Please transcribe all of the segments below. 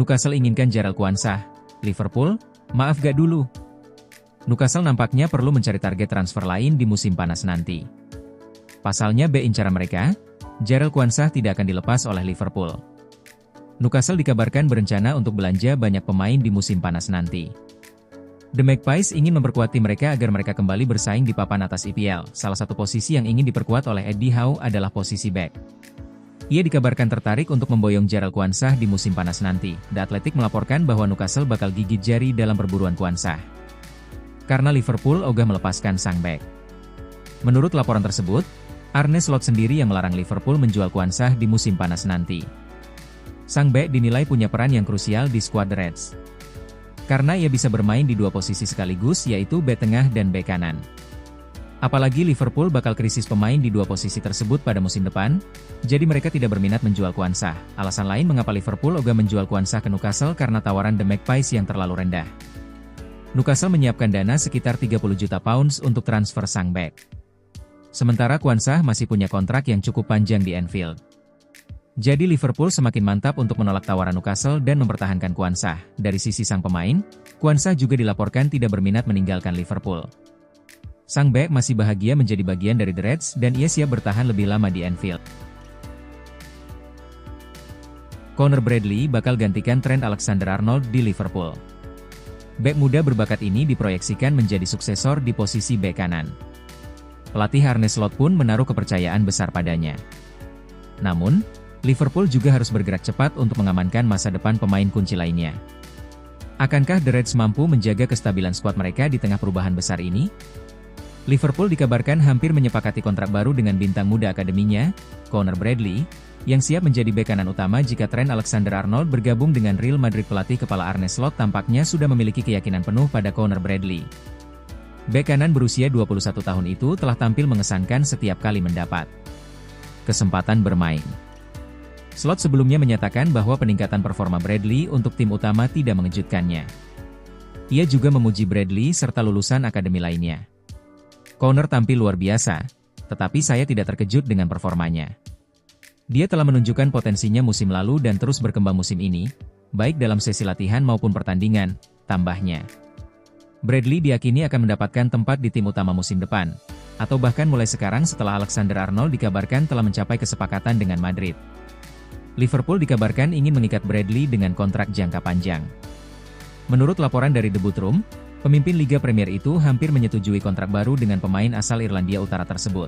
Newcastle inginkan Jarell Quansah. Liverpool, maaf gak dulu. Newcastle nampaknya perlu mencari target transfer lain di musim panas nanti. Pasalnya incaran mereka, Jarell Quansah tidak akan dilepas oleh Liverpool. Newcastle dikabarkan berencana untuk belanja banyak pemain di musim panas nanti. The Magpies ingin memperkuat tim mereka agar mereka kembali bersaing di papan atas EPL. Salah satu posisi yang ingin diperkuat oleh Eddie Howe adalah posisi back. Ia dikabarkan tertarik untuk memboyong Jarell Quansah di musim panas nanti. The Athletic melaporkan bahwa Newcastle bakal gigit jari dalam perburuan Quansah, karena Liverpool ogah melepaskan sang back. Menurut laporan tersebut, Arne Slot sendiri yang melarang Liverpool menjual Quansah di musim panas nanti. Sang back dinilai punya peran yang krusial di skuad The Reds, karena ia bisa bermain di dua posisi sekaligus, yaitu bek tengah dan bek kanan. Apalagi Liverpool bakal krisis pemain di dua posisi tersebut pada musim depan, jadi mereka tidak berminat menjual Quansah. Alasan lain mengapa Liverpool ogah menjual Quansah ke Newcastle karena tawaran The Magpies yang terlalu rendah. Newcastle menyiapkan dana sekitar 30 juta pounds untuk transfer sang back. Sementara Quansah masih punya kontrak yang cukup panjang di Anfield. Jadi Liverpool semakin mantap untuk menolak tawaran Newcastle dan mempertahankan Quansah. Dari sisi sang pemain, Quansah juga dilaporkan tidak berminat meninggalkan Liverpool. Sang back masih bahagia menjadi bagian dari The Reds dan ia siap bertahan lebih lama di Anfield. Conor Bradley bakal gantikan Trent Alexander-Arnold di Liverpool. Bek muda berbakat ini diproyeksikan menjadi suksesor di posisi bek kanan. Pelatih Arne Slot pun menaruh kepercayaan besar padanya. Namun, Liverpool juga harus bergerak cepat untuk mengamankan masa depan pemain kunci lainnya. Akankah The Reds mampu menjaga kestabilan skuad mereka di tengah perubahan besar ini? Liverpool dikabarkan hampir menyepakati kontrak baru dengan bintang muda akademinya, Conor Bradley, yang siap menjadi bek kanan utama jika Trent Alexander-Arnold bergabung dengan Real Madrid. Pelatih kepala Arne Slot tampaknya sudah memiliki keyakinan penuh pada Conor Bradley. Bek kanan berusia 21 tahun itu telah tampil mengesankan setiap kali mendapat kesempatan bermain. Slot sebelumnya menyatakan bahwa peningkatan performa Bradley untuk tim utama tidak mengejutkannya. Ia juga memuji Bradley serta lulusan akademi lainnya. Conor tampil luar biasa, tetapi saya tidak terkejut dengan performanya. Dia telah menunjukkan potensinya musim lalu dan terus berkembang musim ini, baik dalam sesi latihan maupun pertandingan, tambahnya. Bradley diyakini akan mendapatkan tempat di tim utama musim depan, atau bahkan mulai sekarang setelah Alexander-Arnold dikabarkan telah mencapai kesepakatan dengan Madrid. Liverpool dikabarkan ingin mengikat Bradley dengan kontrak jangka panjang. Menurut laporan dari The Boot Room, pemimpin Liga Premier itu hampir menyetujui kontrak baru dengan pemain asal Irlandia Utara tersebut.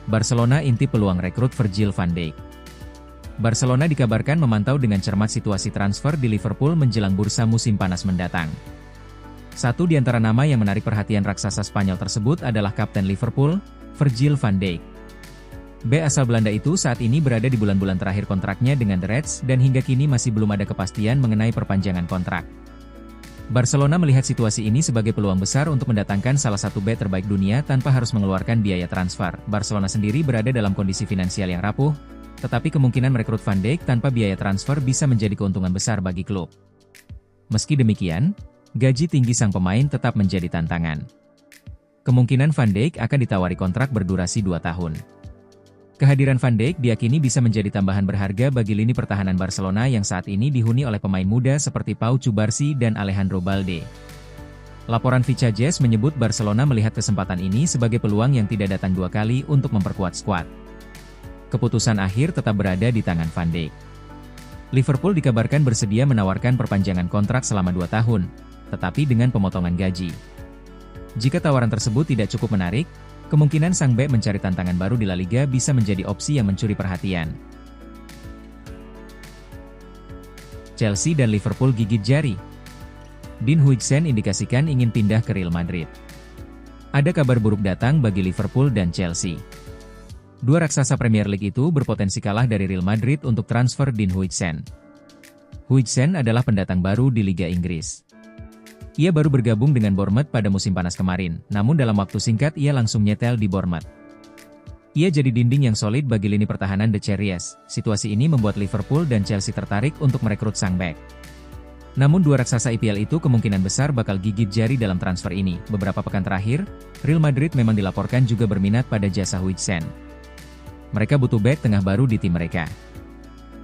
Barcelona intip peluang rekrut Virgil van Dijk. Barcelona dikabarkan memantau dengan cermat situasi transfer di Liverpool menjelang bursa musim panas mendatang. Satu di antara nama yang menarik perhatian raksasa Spanyol tersebut adalah kapten Liverpool, Virgil van Dijk. Bek asal Belanda itu saat ini berada di bulan-bulan terakhir kontraknya dengan The Reds dan hingga kini masih belum ada kepastian mengenai perpanjangan kontrak. Barcelona melihat situasi ini sebagai peluang besar untuk mendatangkan salah satu bek terbaik dunia tanpa harus mengeluarkan biaya transfer. Barcelona sendiri berada dalam kondisi finansial yang rapuh, tetapi kemungkinan merekrut Van Dijk tanpa biaya transfer bisa menjadi keuntungan besar bagi klub. Meski demikian, gaji tinggi sang pemain tetap menjadi tantangan. Kemungkinan Van Dijk akan ditawari kontrak berdurasi 2 tahun. Kehadiran Van Dijk diyakini bisa menjadi tambahan berharga bagi lini pertahanan Barcelona yang saat ini dihuni oleh pemain muda seperti Pau Cubarsí dan Alejandro Balde. Laporan Vicajes menyebut Barcelona melihat kesempatan ini sebagai peluang yang tidak datang 2 kali untuk memperkuat skuad. Keputusan akhir tetap berada di tangan Van Dijk. Liverpool dikabarkan bersedia menawarkan perpanjangan kontrak selama 2 tahun, tetapi dengan pemotongan gaji. Jika tawaran tersebut tidak cukup menarik, kemungkinan sang bek mencari tantangan baru di La Liga bisa menjadi opsi yang mencuri perhatian. Chelsea dan Liverpool gigit jari. Dean Huijsen indikasikan ingin pindah ke Real Madrid. Ada kabar buruk datang bagi Liverpool dan Chelsea. Dua raksasa Premier League itu berpotensi kalah dari Real Madrid untuk transfer Dean Huijsen. Huijsen adalah pendatang baru di Liga Inggris. Ia baru bergabung dengan Bournemouth pada musim panas kemarin, namun dalam waktu singkat ia langsung nyetel di Bournemouth. Ia jadi dinding yang solid bagi lini pertahanan The Cherries. Situasi ini membuat Liverpool dan Chelsea tertarik untuk merekrut sang bek. Namun dua raksasa IPL itu kemungkinan besar bakal gigit jari dalam transfer ini. Beberapa pekan terakhir, Real Madrid memang dilaporkan juga berminat pada jasa Huijsen. Mereka butuh bek tengah baru di tim mereka.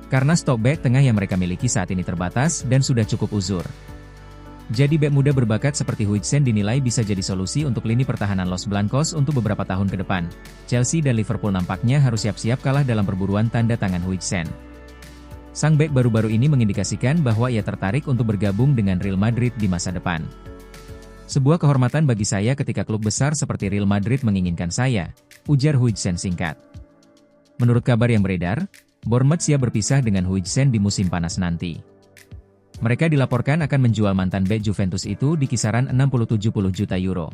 Karena stok bek tengah yang mereka miliki saat ini terbatas dan sudah cukup uzur. Jadi bek muda berbakat seperti Huijsen dinilai bisa jadi solusi untuk lini pertahanan Los Blancos untuk beberapa tahun ke depan. Chelsea dan Liverpool nampaknya harus siap-siap kalah dalam perburuan tanda tangan Huijsen. Sang bek baru-baru ini mengindikasikan bahwa ia tertarik untuk bergabung dengan Real Madrid di masa depan. Sebuah kehormatan bagi saya ketika klub besar seperti Real Madrid menginginkan saya, ujar Huijsen singkat. Menurut kabar yang beredar, Bournemouth siap berpisah dengan Huijsen di musim panas nanti. Mereka dilaporkan akan menjual mantan bek Juventus itu di kisaran 60-70 juta euro.